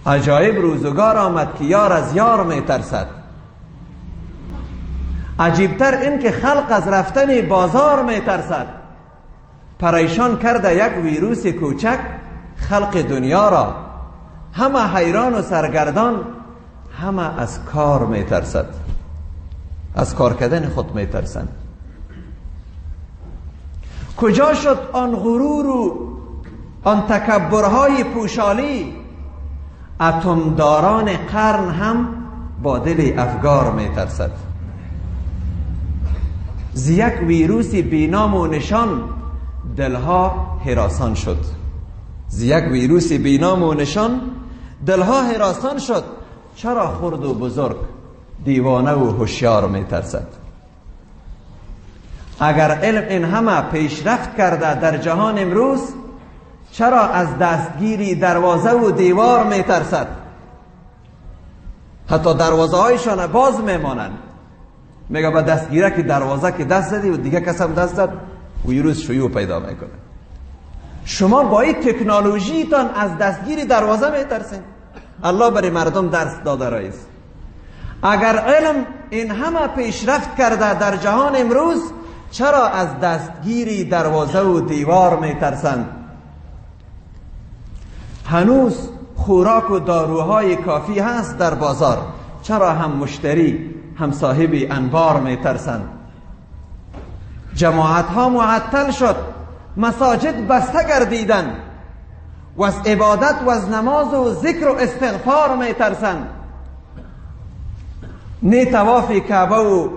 عجایب روزگار آمد که یار از یار می ترسد. عجیبتر این که خلق از رفتن بازار می ترسد. پریشان کرده یک ویروس کوچک خلق دنیا را. همه حیران و سرگردان، همه از کار می ترسد. از کار کردن خود می ترسند. کجا شد آن غرور و آن تکبرهای پوشالی؟ اتمداران قرن هم با دل افگار می ترسد. ز یک ویروس بینام و نشان دلها هراسان شد. ز یک ویروس بینام و نشان دلها هراسان شد. چرا خرد و بزرگ، دیوانه و هوشیار می ترسد؟ اگر علم این همه پیشرفت کرده در جهان امروز، چرا از دستگیری دروازه و دیوار می ترسد؟ حتی دروازه هایشان باز می مانند. میگه با دستگیره که دروازه که دست زدی و دیگه کس هم دست زد، ویروس شیوع پیدا میکنه. شما با این تکنولوژی تان از دستگیری دروازه می ترسید؟ الله برای مردم درس داده رئیس. اگر علم این همه پیشرفت کرده در جهان امروز، چرا از دستگیری دروازه و دیوار می ترسند؟ هنوز خوراک و داروهای کافی هست در بازار، چرا هم مشتری هم صاحب انبار می ترسند؟ جماعت ها معطل شد، مساجد بسته گردیدند و از عبادت و از نماز و ذکر و استغفار می ترسند. نه طواف کعبه و